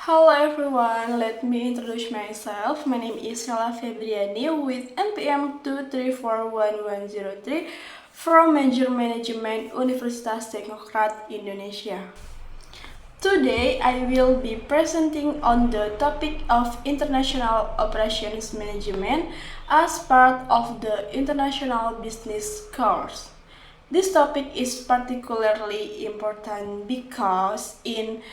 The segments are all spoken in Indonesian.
Hello everyone, let me introduce myself. My name is Sela Febriani with NPM 2341103 from Major Management Universitas Teknokrat Indonesia. Today I will be presenting on the topic of International Operations Management as part of the International Business course. This topic is particularly important because in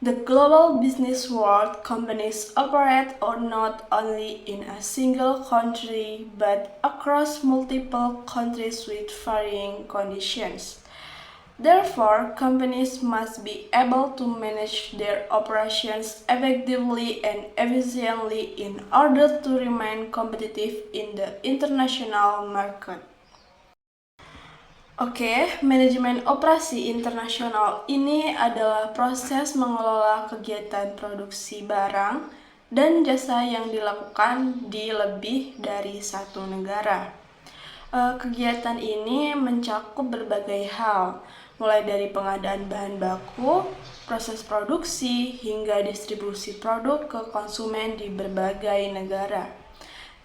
the global business world, companies operate or not only in a single country but across multiple countries with varying conditions. Therefore, companies must be able to manage their operations effectively and efficiently in order to remain competitive in the international market. Oke, manajemen operasi internasional ini adalah proses mengelola kegiatan produksi barang dan jasa yang dilakukan di lebih dari satu negara. Kegiatan ini mencakup berbagai hal, mulai dari pengadaan bahan baku, proses produksi, hingga distribusi produk ke konsumen di berbagai negara.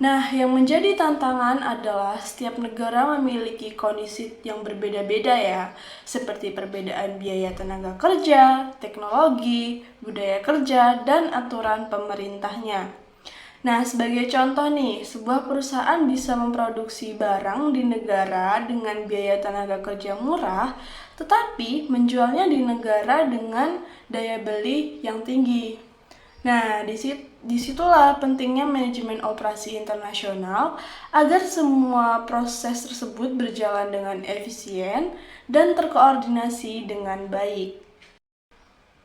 Nah, yang menjadi tantangan adalah setiap negara memiliki kondisi yang berbeda-beda ya, seperti perbedaan biaya tenaga kerja, teknologi, budaya kerja, dan aturan pemerintahnya. Nah, sebagai contoh nih, sebuah perusahaan bisa memproduksi barang di negara dengan biaya tenaga kerja murah, tetapi menjualnya di negara dengan daya beli yang tinggi. Nah, disitulah pentingnya manajemen operasi internasional agar semua proses tersebut berjalan dengan efisien dan terkoordinasi dengan baik.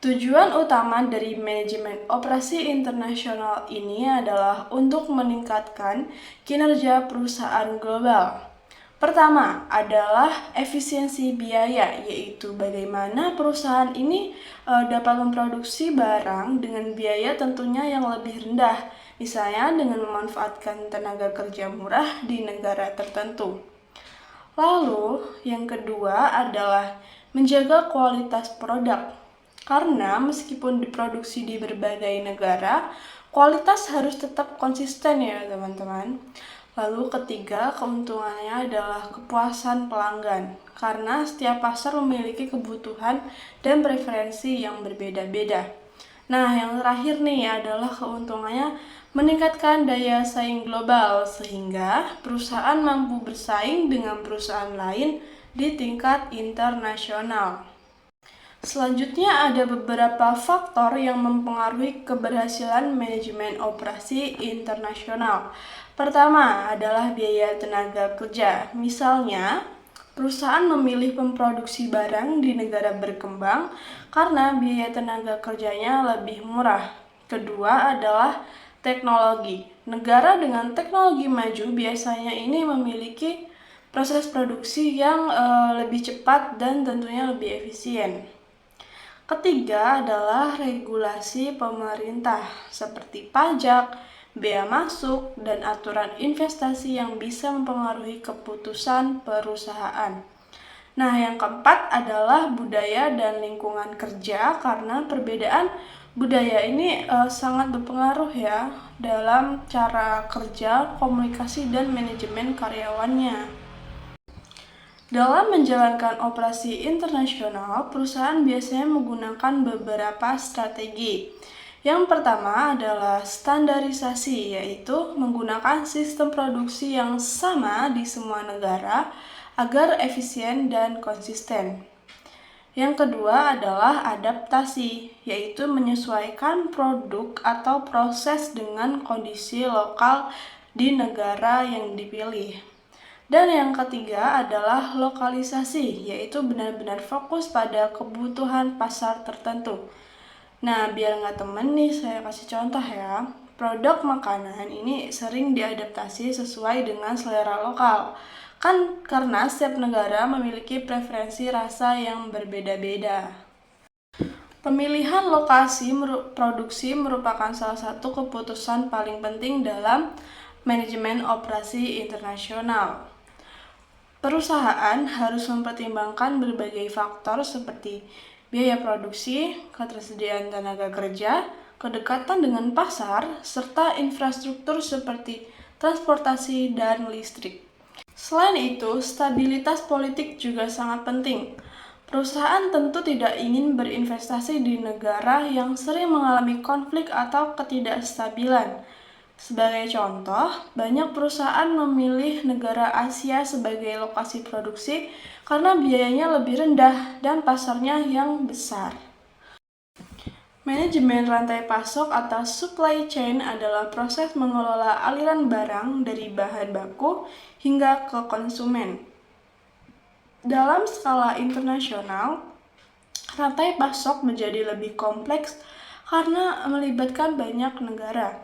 Tujuan utama dari manajemen operasi internasional ini adalah untuk meningkatkan kinerja perusahaan global. Pertama adalah efisiensi biaya, yaitu bagaimana perusahaan ini dapat memproduksi barang dengan biaya tentunya yang lebih rendah, misalnya dengan memanfaatkan tenaga kerja murah di negara tertentu. Lalu, yang kedua adalah menjaga kualitas produk. Karena meskipun diproduksi di berbagai negara, kualitas harus tetap konsisten ya teman-teman. Lalu ketiga, keuntungannya adalah kepuasan pelanggan, karena setiap pasar memiliki kebutuhan dan preferensi yang berbeda-beda. Nah, yang terakhir nih adalah keuntungannya meningkatkan daya saing global, sehingga perusahaan mampu bersaing dengan perusahaan lain di tingkat internasional. Selanjutnya ada beberapa faktor yang mempengaruhi keberhasilan manajemen operasi internasional. Pertama adalah biaya tenaga kerja. Misalnya, perusahaan memilih memproduksi barang di negara berkembang karena biaya tenaga kerjanya lebih murah. Kedua adalah teknologi. Negara dengan teknologi maju biasanya ini memiliki proses produksi yang lebih cepat dan tentunya lebih efisien. Ketiga adalah regulasi pemerintah seperti pajak, bea masuk, dan aturan investasi yang bisa mempengaruhi keputusan perusahaan. Nah, yang keempat adalah budaya dan lingkungan kerja, karena perbedaan budaya ini sangat berpengaruh ya dalam cara kerja, komunikasi, dan manajemen karyawannya. Dalam menjalankan operasi internasional, perusahaan biasanya menggunakan beberapa strategi. Yang pertama adalah standarisasi, yaitu menggunakan sistem produksi yang sama di semua negara agar efisien dan konsisten. Yang kedua adalah adaptasi, yaitu menyesuaikan produk atau proses dengan kondisi lokal di negara yang dipilih. Dan yang ketiga adalah lokalisasi, yaitu benar-benar fokus pada kebutuhan pasar tertentu. Nah, biar nggak temen nih, saya kasih contoh ya. Produk makanan ini sering diadaptasi sesuai dengan selera lokal. Kan karena setiap negara memiliki preferensi rasa yang berbeda-beda. Pemilihan lokasi produksi merupakan salah satu keputusan paling penting dalam manajemen operasi internasional. Perusahaan harus mempertimbangkan berbagai faktor seperti biaya produksi, ketersediaan tenaga kerja, kedekatan dengan pasar, serta infrastruktur seperti transportasi dan listrik. Selain itu, stabilitas politik juga sangat penting. Perusahaan tentu tidak ingin berinvestasi di negara yang sering mengalami konflik atau ketidakstabilan. Sebagai contoh, banyak perusahaan memilih negara Asia sebagai lokasi produksi karena biayanya lebih rendah dan pasarnya yang besar. Manajemen rantai pasok atau supply chain adalah proses mengelola aliran barang dari bahan baku hingga ke konsumen. Dalam skala internasional, rantai pasok menjadi lebih kompleks karena melibatkan banyak negara.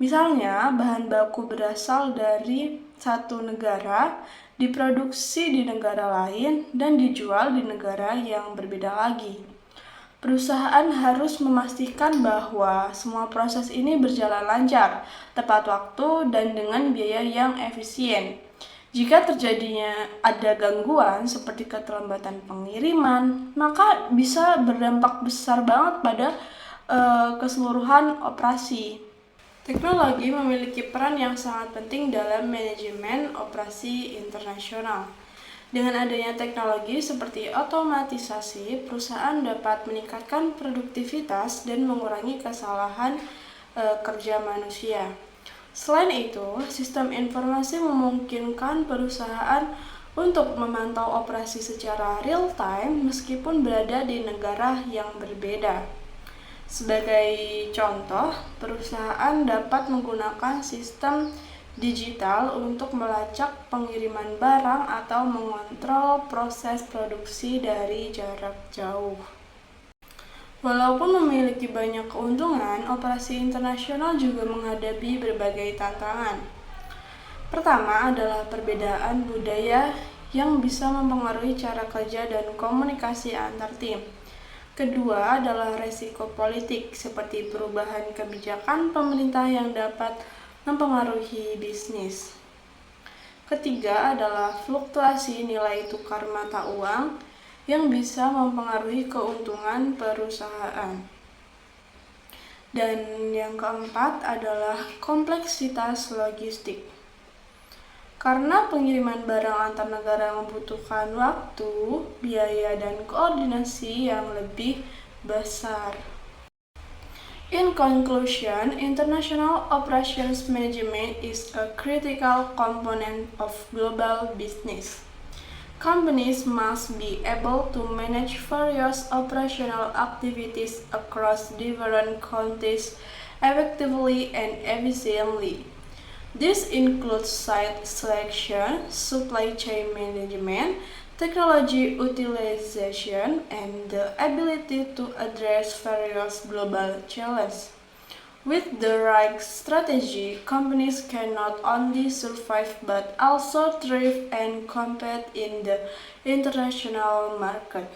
Misalnya, bahan baku berasal dari satu negara, diproduksi di negara lain, dan dijual di negara yang berbeda lagi. Perusahaan harus memastikan bahwa semua proses ini berjalan lancar, tepat waktu, dan dengan biaya yang efisien. Jika terjadinya ada gangguan seperti keterlambatan pengiriman, maka bisa berdampak besar banget pada keseluruhan operasi. Teknologi memiliki peran yang sangat penting dalam manajemen operasi internasional. Dengan adanya teknologi seperti otomatisasi, perusahaan dapat meningkatkan produktivitas dan mengurangi kesalahan kerja manusia. Selain itu, sistem informasi memungkinkan perusahaan untuk memantau operasi secara real-time meskipun berada di negara yang berbeda. Sebagai contoh, perusahaan dapat menggunakan sistem digital untuk melacak pengiriman barang atau mengontrol proses produksi dari jarak jauh. Walaupun memiliki banyak keuntungan, operasi internasional juga menghadapi berbagai tantangan. Pertama adalah perbedaan budaya yang bisa mempengaruhi cara kerja dan komunikasi antar tim. Kedua adalah resiko politik, seperti perubahan kebijakan pemerintah yang dapat mempengaruhi bisnis. Ketiga adalah fluktuasi nilai tukar mata uang yang bisa mempengaruhi keuntungan perusahaan. Dan yang keempat adalah kompleksitas logistik. Karena pengiriman barang antar negara membutuhkan waktu, biaya, dan koordinasi yang lebih besar. In conclusion, international operations management is a critical component of global business. Companies must be able to manage various operational activities across different countries effectively and efficiently. This includes site selection, supply chain management, technology utilization, and the ability to address various global challenges. With the right strategy, companies can not only survive but also thrive and compete in the international market.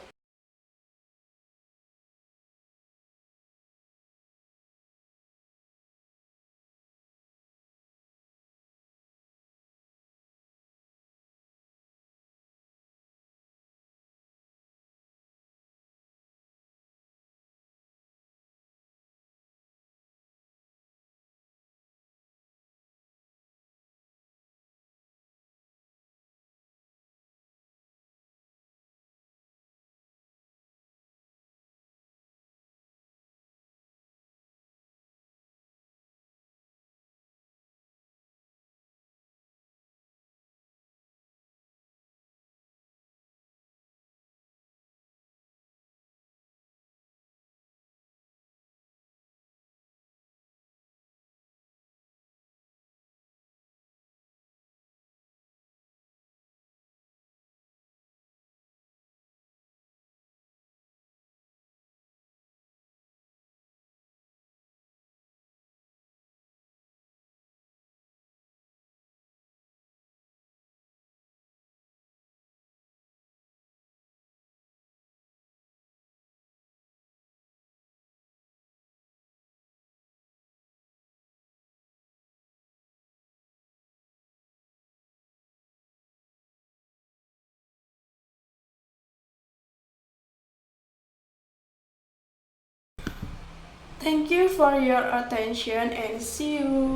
Thank you for your attention and see you.